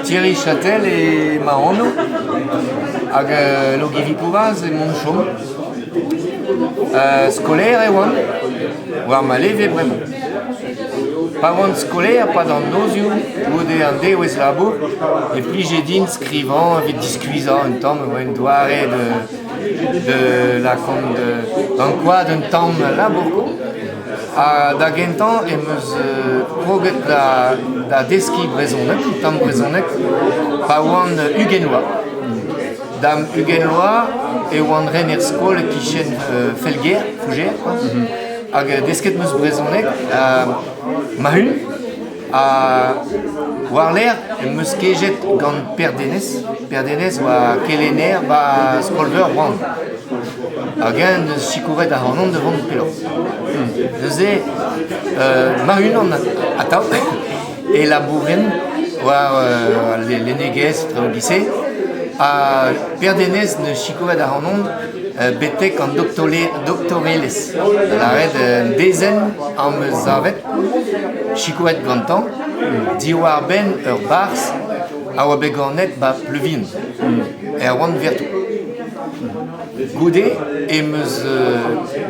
Thierry Châtel et Marono, avec Logivi Pouvaz et Monchon. Scolaire et one, ou ma levé vraiment. Pas one scolaire, pas dans nos yeux, ou des andés ou es labo, et puis j'ai dit scrivant, avec discuisant un temps, une doirée de la compte, d'un quoi d'un temps labo. Da gentan emeus proget da deski brezonek, tam brezonek, pa oan ugenoa. Dam ugenoa e oan ren er skol kichen felger, fouger, hag desket meus brezonek, mahun, war l'air meus kejet gant perdenez oa kelener ba skolver oan. Hag eus chikouret a hanon devant pelor. Neuze mahun an atav e labouren war l'enegez traogise a perdenez ne chikouret a hanon betek an doktorelez. La red dezen an meus avet chikouret gantan diwar ben ur bars a oa begornet ba pleuvin oan vertou. Goude emeus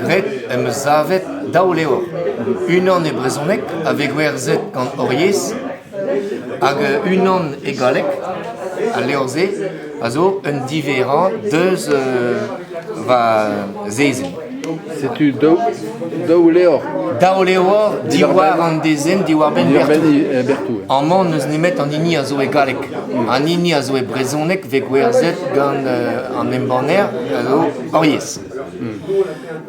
gret emeus avet daou leor. Unan e brezonek avec werzet gant oriez hag unan e galek a leorze a zo un diferent deus va zeizen. C'est-tu daou leor? Daou leor diwar an dezen diwar ben bertou. An man neus nemet an ini a zo e galek. An ini a zo e brezonek vek werzet gant an embaner a zo oriez.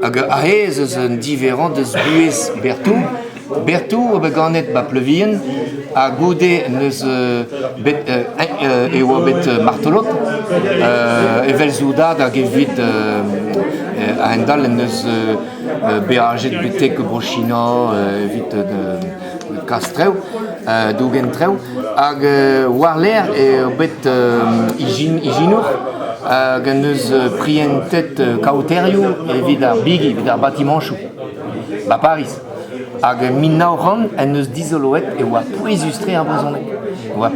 Hag ahez eus un diferent deus buez bertou. Bertou o beganet ba pleuvien a goude neus e oa bet martelot evel zoudat hag evit a endal neus beaget betek brochina evit kastreu dougen treu hag war l'air e bet iginour hag neus prientet kauterio evit ar bigi evit ar batimanchou ba Paris. Hag min naoran en neus dizoloet e oa pouezustre ar brezonek. Oa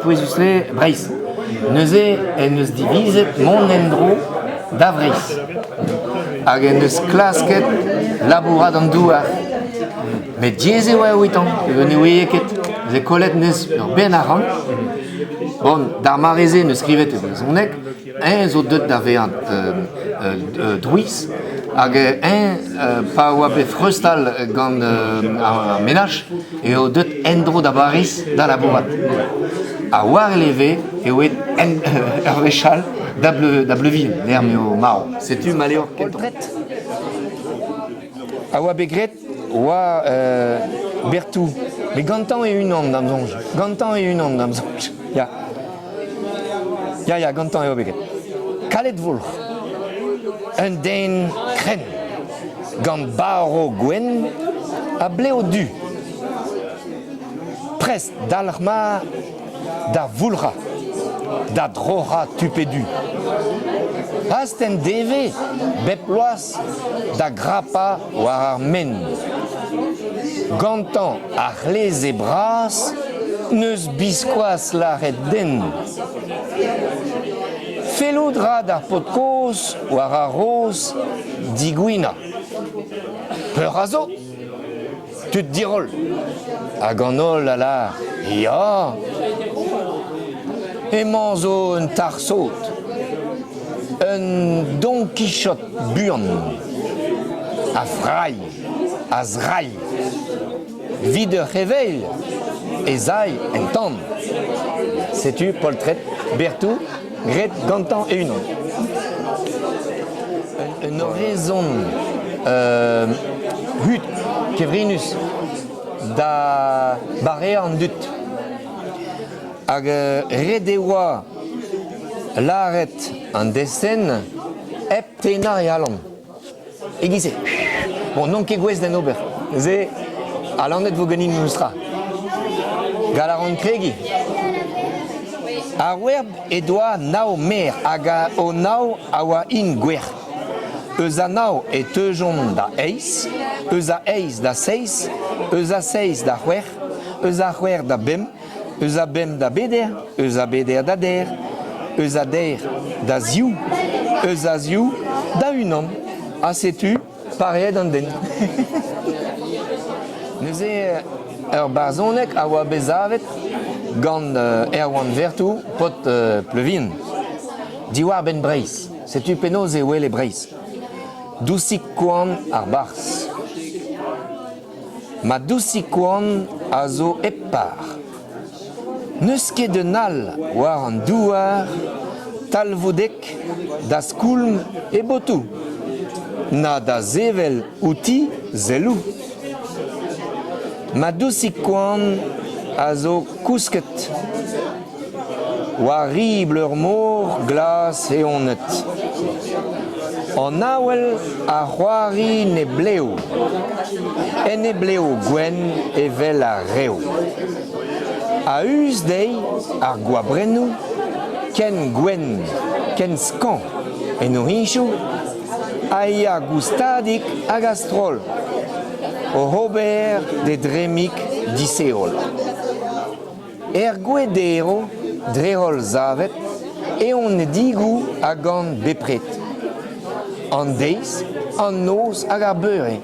pouezustre breiz. Neuze en neus divizet mon endro da vreiz. Hag en neus klasket labourat an douar. Met diez e oa oitan, ne oeieket. Ze kolet neus ur ben aran. Bon, d'ar mareze neus skrivet e brezonek, zo deut da veant druiz, hag pa oa bet frustal gant ar menaj, e o deut endro da bariz da labourat. A war eleve e oet ur vechal da bleuvin, l'er meo mao. Setu maleor kenton. A oa begret, oa bertou. Me gantan e unan d'am zonj. Gantan e unan d'am zonj. Ya, gantan e oa begret. Kalet volr. Un den kren. Gant baro gwen a bleo du. Prest dalc'hma da voulra. Da drora tupedu. Asten deve bep loas da grappa war ar men. Gantan ar lez e bras neus biskoaz la red den. Feloudra d'ar podkoz war ar roz digouina. Peur a zo, tut dirol. Hag an ol ala, ya. Emañ zo un tarsot. Un Don Quichotte buan. A frai, a zrai. Vid ur reveil, e zai en tan. Setu poltret bertou, gret gantan e unan. Un orezon hut kevrinus da bare an dut. Hag red e oa laret an desen ep tena e alan. Egize. Bon, non ket gwez den ober. Ze alanet vo ganin moustra. Galaran kregi. Ar werb e doa nao mer hag o nao a oa in gwer. Eus a nao e teujon da eiz, eus a eiz da seiz, eus a seiz da c'hwer, eus a c'hwer da bem, eus a bem da beder, eus a beder da der, eus a der da ziou, eus a ziou da unan. A setu, pareet an den. Neuze ur barzonek a oa bezavet gant oan vertou pot pleuvin. Diwar ben breiz, setu penaos e oel e breiz. Dousik koan ar bars. Ma dousik koan a zo epar. Neus ket de nal war an douar talvodek da skoulm e botou. Na da zevel outi zelou. Ma dousik koan a zo kousket. War ribl ur mor, glas e onet. An awel a c'hoari ne bleo. En e bleo gwen evel a reo. A us dei ar goabrennou, ken gwen, ken skan en o hinchou, a ia goustadik hag astrol, o Robert de Dremik diseol. Gwedero drehol zavet e on digou hag an bepret. An deiz, an noz hag ar beure,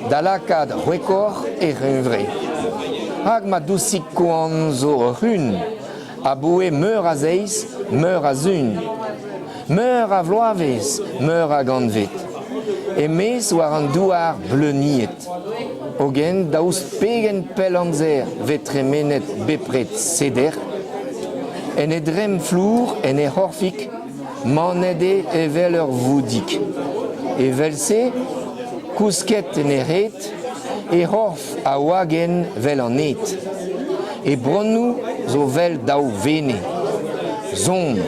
da lakad c'hwekor e revre. Hag ma dousik koan zo run, a boe meur a zeiz, meur a zun. Meur a vloavez, meur a ganvet. E mez war an douar bleuniet. Ogen daoust pegen pel amzer vetremenet bepret seder. En e drem flour en e c'horfik, manede evel ur voudik. Evel se, kousket en e ret, e c'horf a wagen vel an et. E bronnou zo vel daou vene. Zon,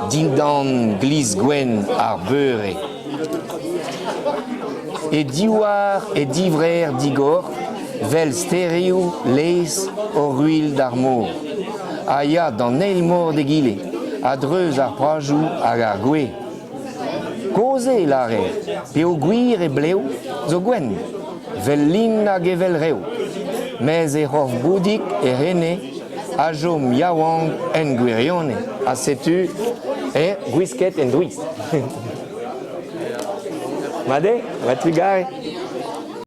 dindan glis gwen ar beure. E diwar e divrer digor, vel stéréo leis o ruil d'ar mor. A ya dan eil mor de gile, a dreuz ar prajou hag ar gwe. Koze lare, pe o gwir e bleo zo gwen, vel lin hag evel reo. Mez e c'horf boudik e rene, a jom yaouang en gwirione. A setu gwisket en drouiz. Made, va tu gare?